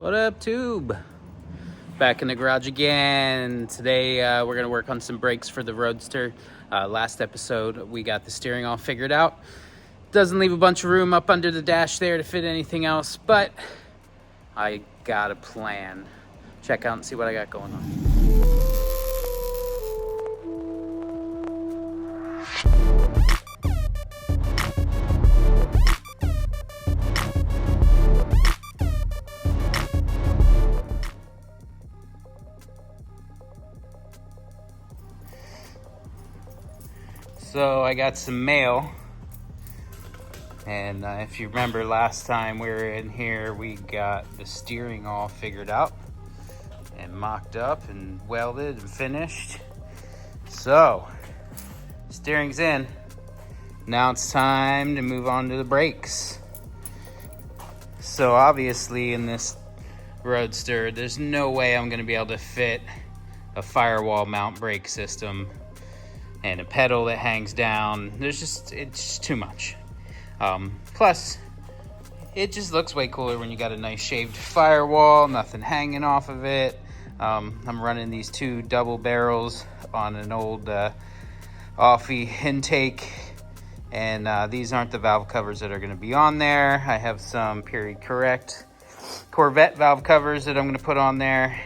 What up, Tube? Back in the garage again. Today we're going to work on some brakes for the Roadster. Last episode we got the steering all figured out. Doesn't leave a bunch of room up under the dash there to fit anything else, but I got a plan. Check out and see what I got going on. So I got some mail, and if you remember last time we were in here, we got the steering all figured out and mocked up and welded and finished. So steering's in. Now it's time to move on to the brakes. So obviously in this Roadster, there's no way I'm gonna be able to fit a firewall mount brake system and a pedal that hangs down. It's just too much. Plus, it just looks way cooler when you got a nice shaved firewall, nothing hanging off of it. I'm running these two double barrels on an old Offie intake, and these aren't the valve covers that are gonna be on there. I have some period correct Corvette valve covers that I'm gonna put on there.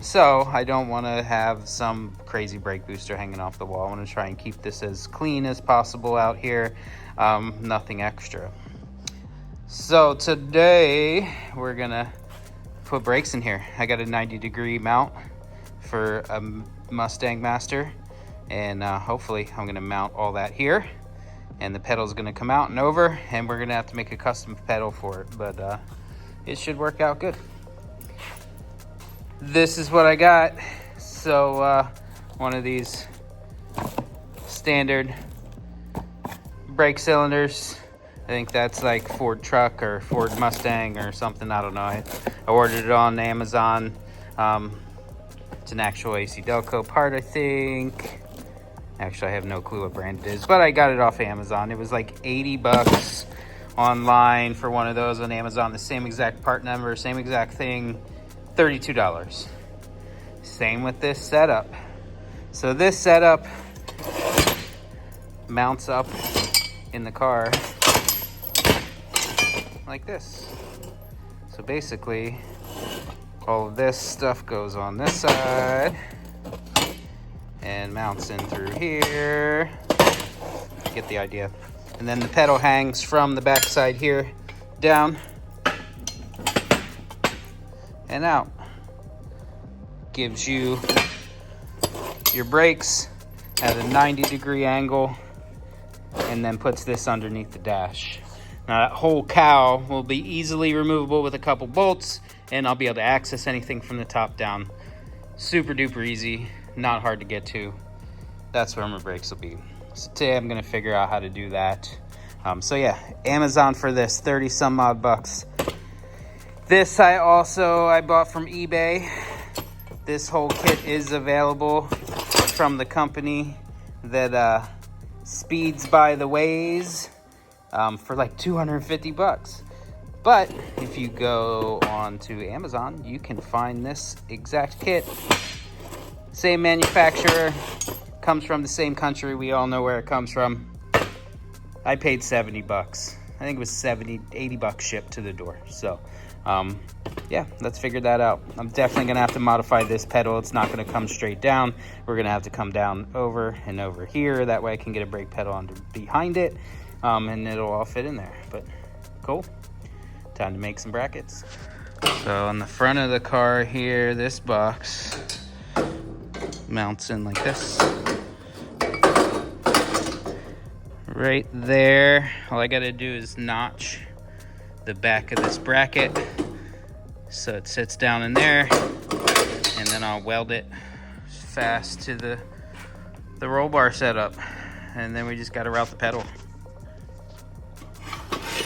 So I don't want to have some crazy brake booster hanging off the wall. I want to try and keep this as clean as possible out here. Nothing extra. So today we're gonna put brakes in here. I got a 90-degree mount for a Mustang Master, and hopefully I'm gonna mount all that here, and the pedal's gonna come out and over, and we're gonna have to make a custom pedal for it, but it should work out good. This is what I got. So one of these standard brake cylinders. I think that's like Ford truck or Ford Mustang or something. I don't know. I ordered it on Amazon. It's an actual AC Delco part, I think. Actually, I have no clue what brand it is, but I got it off Amazon. It was like 80 bucks online for one of those on Amazon. The same exact part number, same exact thing. $32. Same with this setup. So this setup mounts up in the car like this. So basically all of this stuff goes on this side and mounts in through here. Get the idea. And then the pedal hangs from the back side here down and out. Gives you your brakes at a 90-degree angle, and then puts this underneath the dash. Now that whole cowl will be easily removable with a couple bolts, and I'll be able to access anything from the top down. Super duper easy, not hard to get to. That's where my brakes will be. So today I'm gonna figure out how to do that. So yeah, Amazon for this, 30 some odd bucks. This I bought from eBay. This whole kit is available from the company that speeds by the ways for like 250 bucks. But if you go on to Amazon, you can find this exact kit. Same manufacturer, comes from the same country. We all know where it comes from. I paid 70 bucks. I think it was 70, 80 bucks shipped to the door. So yeah, let's figure that out. I'm definitely gonna have to modify this pedal. It's not gonna come straight down. We're gonna have to come down over and over here. That way I can get a brake pedal under behind it, and it'll all fit in there. But cool, time to make some brackets. So on the front of the car here, this box mounts in like this. Right there, all I gotta do is notch the back of this bracket so it sits down in there, and then I'll weld it fast to the roll bar setup, and then we just got to route the pedal.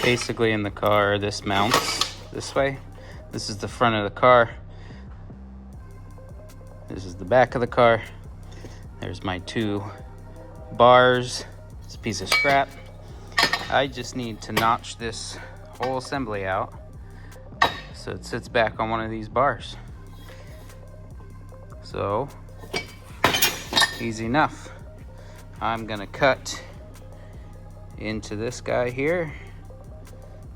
Basically in the car, this mounts this way. This is the front of the car. This is the back of the car. There's my two bars. It's a piece of scrap. I just need to notch this whole assembly out So it sits back on one of these bars. So easy enough. I'm gonna cut into this guy here,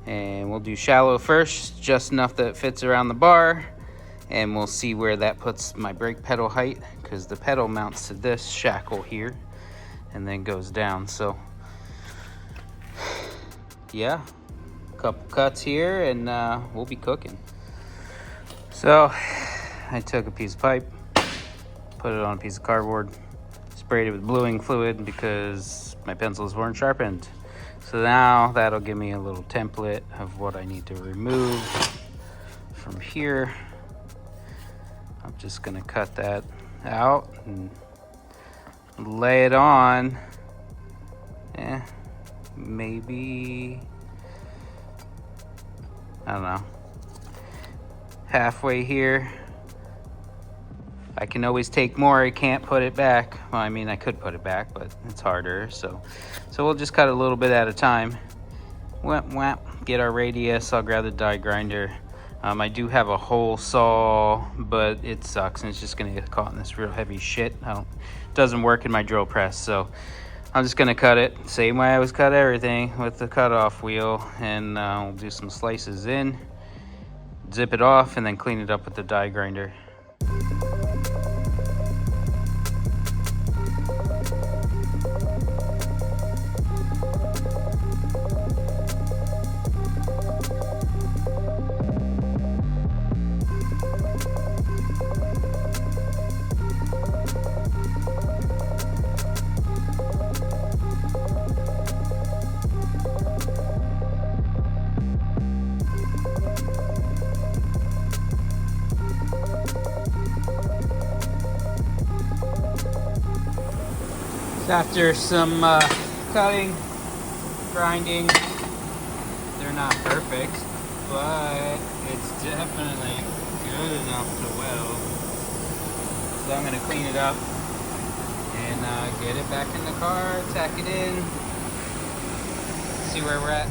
and we'll do shallow first, just enough that it fits around the bar, and we'll see where that puts my brake pedal height, because the pedal mounts to this shackle here and then goes down. So yeah, a couple cuts here and we'll be cooking. So I took a piece of pipe, put it on a piece of cardboard, sprayed it with bluing fluid because my pencils weren't sharpened. So now that'll give me a little template of what I need to remove from here. I'm just gonna cut that out and lay it on. Maybe, I don't know, halfway here. I can always take more. I can't put it back. Well, I mean, I could put it back, but it's harder. So we'll just cut a little bit at a time. Whap, whap. Get our radius. I'll grab the die grinder. I do have a hole saw, but it sucks, and it's just gonna get caught in this real heavy shit. It doesn't work in my drill press, so I'm just gonna cut it same way I always cut everything, with the cutoff wheel, and we'll do some slices in, zip it off, and then clean it up with the die grinder. After some cutting, grinding, they're not perfect, but it's definitely good enough to weld. So I'm gonna clean it up and get it back in the car, tack it in, see where we're at.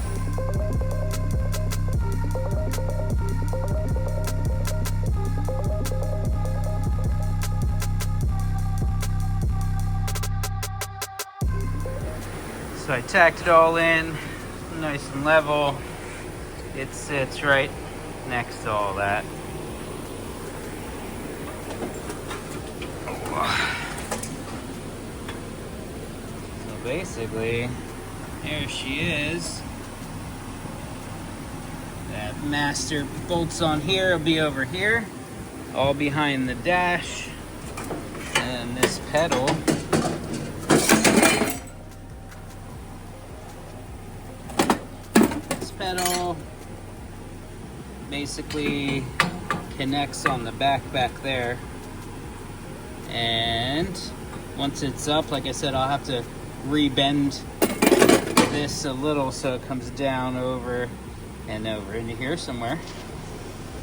So I tacked it all in, nice and level. It sits right next to all that. So basically, there she is. That master bolts on here will be over here, all behind the dash. And this pedal basically connects on the back there, and once it's up, like I said, I'll have to rebend this a little so it comes down over and over into here somewhere.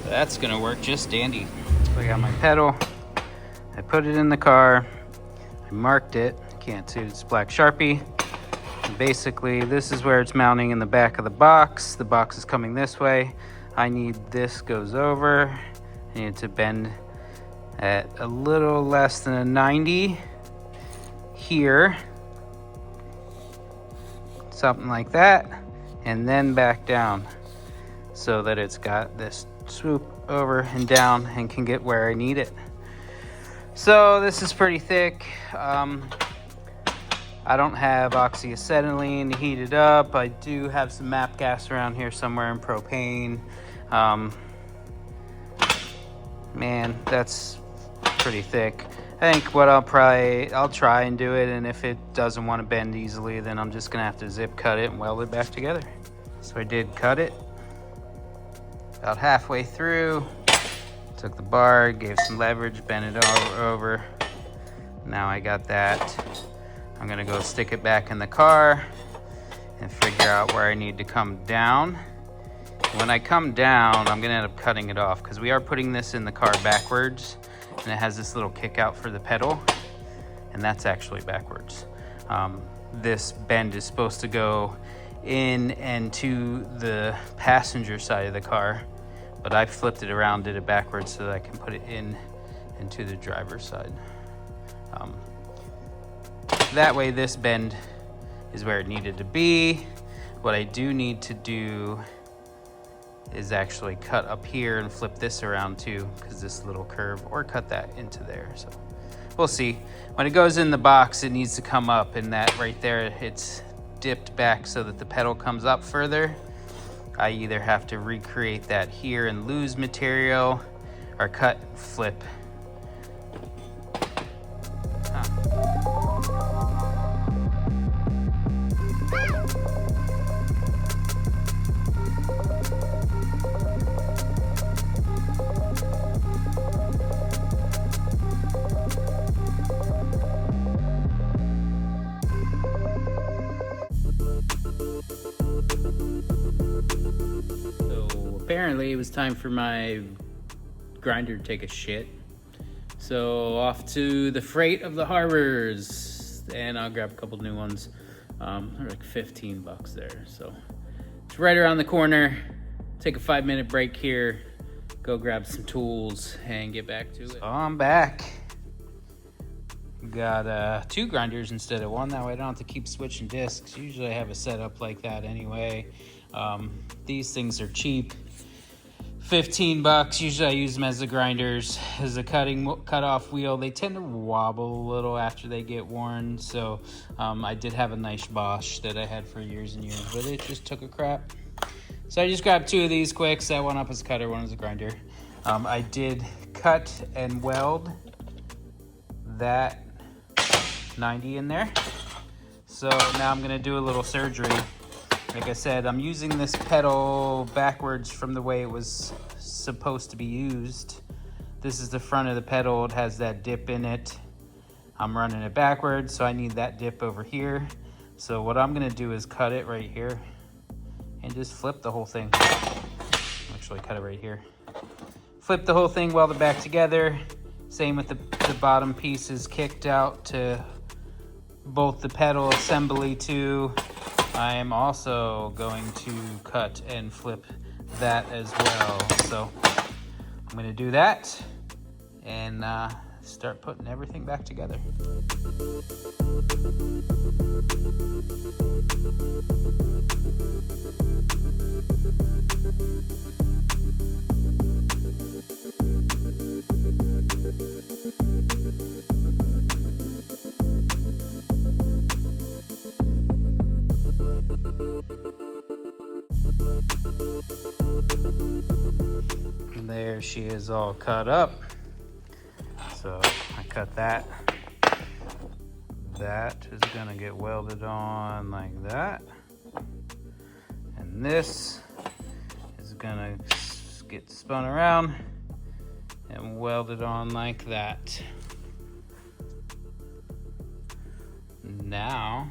That's gonna work just dandy. So I got my pedal, I put it in the car, I marked it, can't see, it's black Sharpie. And basically this is where it's mounting in the back of the box. The box is coming this way. I need this goes over. I need to bend at a little less than a 90 here, something like that, and then back down so that it's got this swoop over and down and can get where I need it. So this is pretty thick. I don't have oxyacetylene heated up. I do have some MAP gas around here somewhere in propane. Man, that's pretty thick. I think what I'll try and do it, and if it doesn't want to bend easily, then I'm just gonna have to zip cut it and weld it back together. So I did cut it about halfway through, took the bar, gave some leverage, bent it all over. Now I got that. I'm gonna go stick it back in the car and figure out where I need to come down. When I come down, I'm gonna end up cutting it off because we are putting this in the car backwards, and it has this little kick out for the pedal, and that's actually backwards. This bend is supposed to go in and to the passenger side of the car, but I flipped it around, did it backwards so that I can put it into the driver's side. That way this bend is where it needed to be. What I do need to do is actually cut up here and flip this around too, because this little curve, or cut that into there. So we'll see. When it goes in the box, it needs to come up, and that right there, it's dipped back so that the pedal comes up further. I either have to recreate that here and lose material, or cut and flip. Apparently it was time for my grinder to take a shit. So off to the freight of the harbors, and I'll grab a couple new ones. They're like 15 bucks there. So it's right around the corner. Take a 5-minute break here, go grab some tools and get back to it. So I'm back. Got 2 grinders instead of 1. That way I don't have to keep switching discs. Usually I have a setup like that anyway. These things are cheap. 15 bucks. Usually I use them as the grinders, as a cut-off wheel. They tend to wobble a little after they get worn. So I did have a nice Bosch that I had for years and years, but it just took a crap. So I just grabbed 2 of these quick. Set one up as a cutter, one as a grinder. I did cut and weld that 90 in there. So now I'm gonna do a little surgery. Like I said, I'm using this pedal backwards from the way it was supposed to be used. This is the front of the pedal. It has that dip in it. I'm running it backwards, so I need that dip over here. So what I'm gonna do is cut it right here and just flip the whole thing. Actually, cut it right here. Flip the whole thing, weld it back together. Same with the bottom pieces kicked out to bolt the pedal assembly to. I am also going to cut and flip that as well. So I'm going to do that and start putting everything back together. There she is, all cut up. So I cut that. That is gonna get welded on like that. And this is gonna get spun around and welded on like that. Now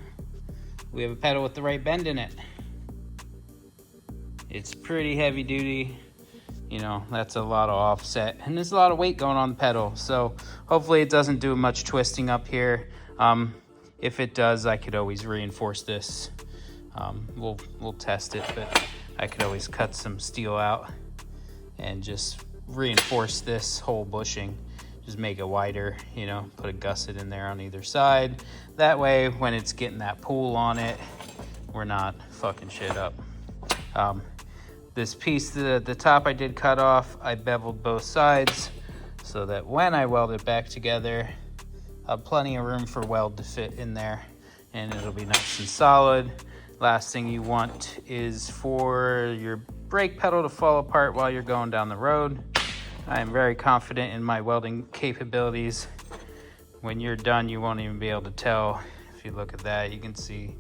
we have a pedal with the right bend in it. It's pretty heavy duty. You know, that's a lot of offset, and there's a lot of weight going on the pedal. So hopefully it doesn't do much twisting up here. If it does, I could always reinforce this. We'll test it, but I could always cut some steel out and just reinforce this whole bushing. Just make it wider, you know, put a gusset in there on either side. That way, when it's getting that pull on it, we're not fucking shit up. This piece, the top I did cut off, I beveled both sides so that when I weld it back together, I have plenty of room for weld to fit in there and it'll be nice and solid. Last thing you want is for your brake pedal to fall apart while you're going down the road. I am very confident in my welding capabilities. When you're done, you won't even be able to tell. If you look at that, you can see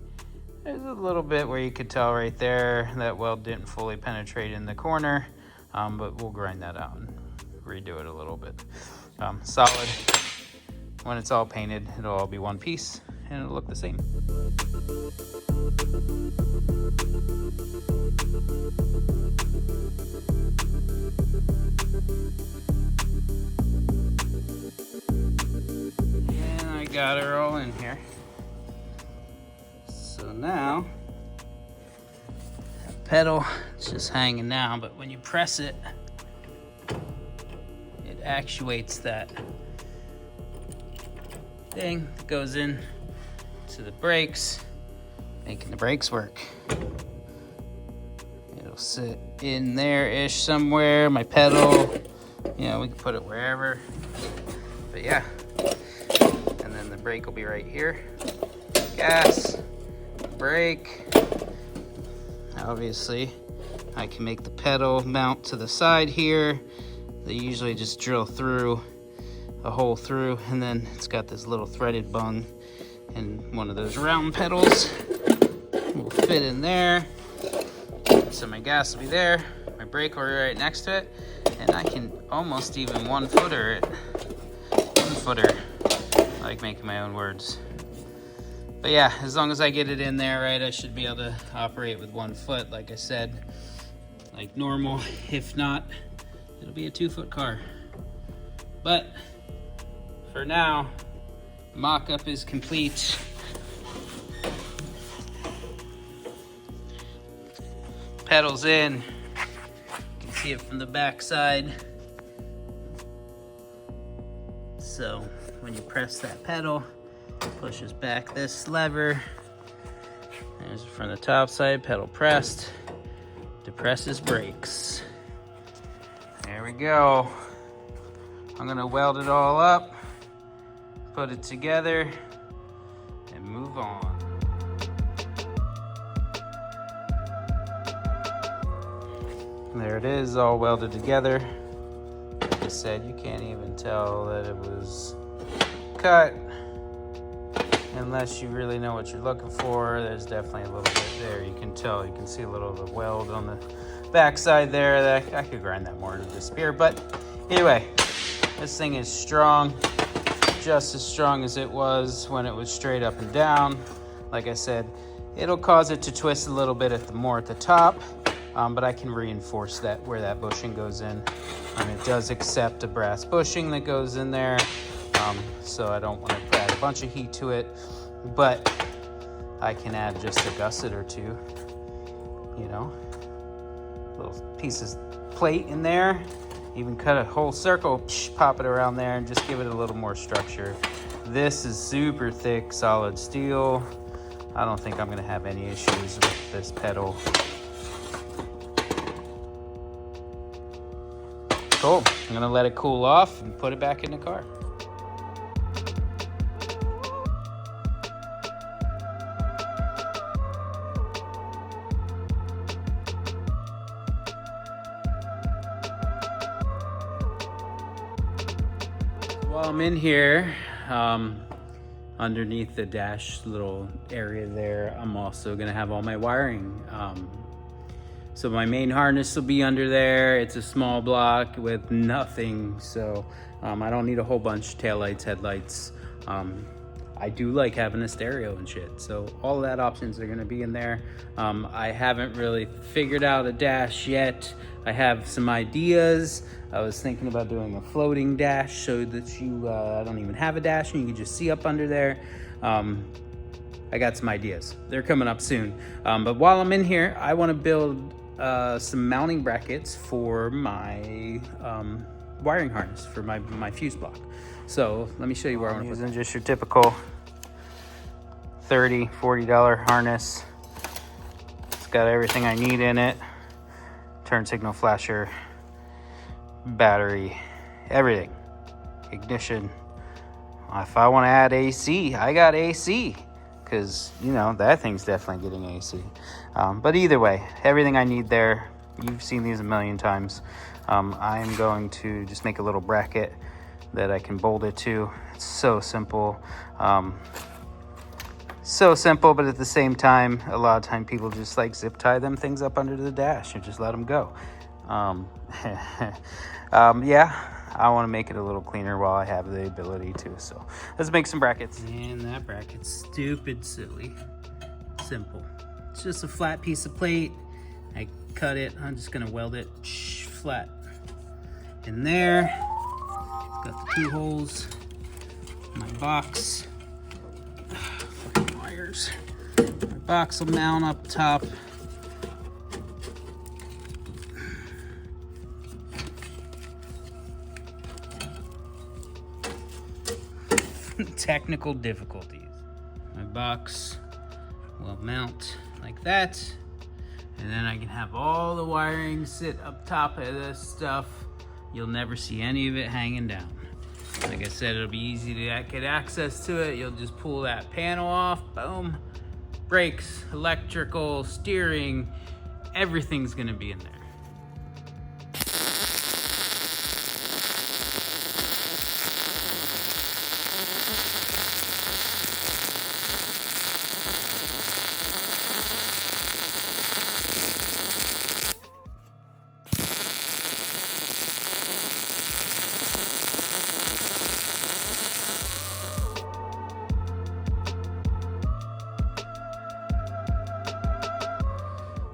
there's a little bit where you could tell right there that weld didn't fully penetrate in the corner, but we'll grind that out and redo it a little bit. Solid. When it's all painted, it'll all be one piece and it'll look the same. And I got her all in here. So now, that pedal is just hanging down, but when you press it, actuates that thing that goes in to the brakes, making the brakes work. It'll sit in there-ish somewhere. My pedal, you know, we can put it wherever. But yeah, and then the brake will be right here. Gas, brake. Obviously, I can make the pedal mount to the side here. They usually just drill through a hole through, and then it's got this little threaded bung, and one of those round pedals will fit in there. So my gas will be there, my brake will be right next to it, and I can almost even one-footer it. One-footer. I like making my own words. But yeah, as long as I get it in there right, I should be able to operate with 1 foot, like I said, like normal. If not, it'll be a 2-foot car. But for now, mock-up is complete. Pedals in. You can see it from the back side. So when you press that pedal, it pushes back this lever. There's from the top side, pedal pressed. Depresses brakes. There we go. I'm gonna weld it all up, put it together, and move on. There it is, all welded together. Like I said, you can't even tell that it was cut unless you really know what you're looking for. There's definitely a little bit there. You can tell, you can see a little of the weld on the back side there. That I could grind that more to disappear, but anyway, this thing is strong, just as strong as it was when it was straight up and down. Like I said, it'll cause it to twist a little bit at the top, but I can reinforce that where that bushing goes in. It does accept a brass bushing that goes in there, so I don't want to add a bunch of heat to it, but I can add just a gusset or two, you know, little pieces plate in there, even cut a whole circle, pop it around there, and just give it a little more structure. This is super thick, solid steel. I don't think I'm gonna have any issues with this pedal. Cool, I'm gonna let it cool off and put it back in the car. While I'm in here, underneath the dash little area there, I'm also gonna have all my wiring. So my main harness will be under there. It's a small block with nothing, so I don't need a whole bunch of taillights, headlights. I do like having a stereo and shit, so all of that options are gonna be in there. I haven't really figured out a dash yet. I have some ideas. I was thinking about doing a floating dash so that you don't even have a dash and you can just see up under there. I got some ideas. They're coming up soon. But while I'm in here, I wanna build some mounting brackets for my wiring harness, for my fuse block. So let me show you where I'm using just your typical $30, $40 harness. It's got everything I need in it. Turn signal flasher, battery, everything. Ignition. If I want to add AC, I got AC, because you know that thing's definitely getting AC. But either way, everything I need there. You've seen these a million times. I'm going to just make a little bracket that I can bolt it to. It's so simple. So simple, but at the same time, a lot of time people just like zip tie them things up under the dash and just let them go. Yeah, I want to make it a little cleaner while I have the ability to. So let's make some brackets. And that bracket's stupid silly. Simple. It's just a flat piece of plate. I cut it. I'm just gonna weld it flat in there. Got the 2 holes. My box. Fucking wires. My box will mount up top. technical difficulties. My box will mount like that, and then I can have all the wiring sit up top of this stuff. You'll never see any of it hanging down. Like I said, it'll be easy to get access to it. You'll just pull that panel off, boom. Brakes, electrical, steering, everything's gonna be in there.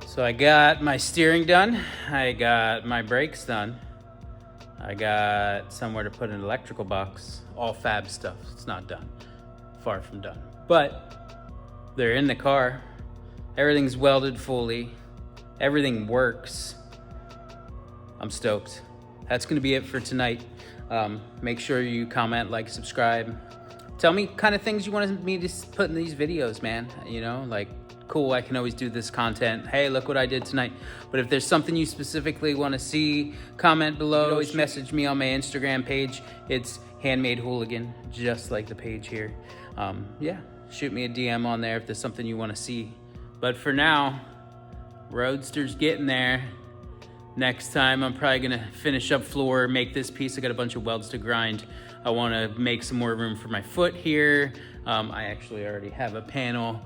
So I got my steering done, I got my brakes done, I got somewhere to put an electrical box, all fab stuff. It's not done, far from done. But they're in the car, everything's welded fully, everything works. I'm stoked. That's gonna be it for tonight. Make sure you comment, like, subscribe. Tell me kind of things you want me to put in these videos, man. You know, like, cool, I can always do this content. Hey, look what I did tonight. But if there's something you specifically want to see, comment below. You can always message me on my Instagram page. It's Handmade Hooligan, just like the page here. Yeah, shoot me a DM on there if there's something you want to see. But for now, Roadster's getting there. Next time, I'm probably gonna finish up floor, make this piece. I got a bunch of welds to grind. I wanna make some more room for my foot here. I actually already have a panel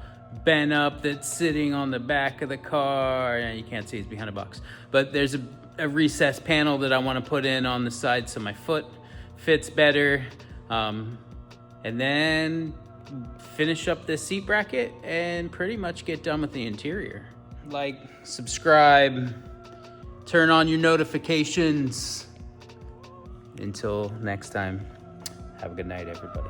bent up that's sitting on the back of the car. And you can't see, it's behind a box. But there's a recessed panel that I wanna put in on the side so my foot fits better. And then finish up this seat bracket and pretty much get done with the interior. Like, subscribe, turn on your notifications. Until next time, have a good night, everybody.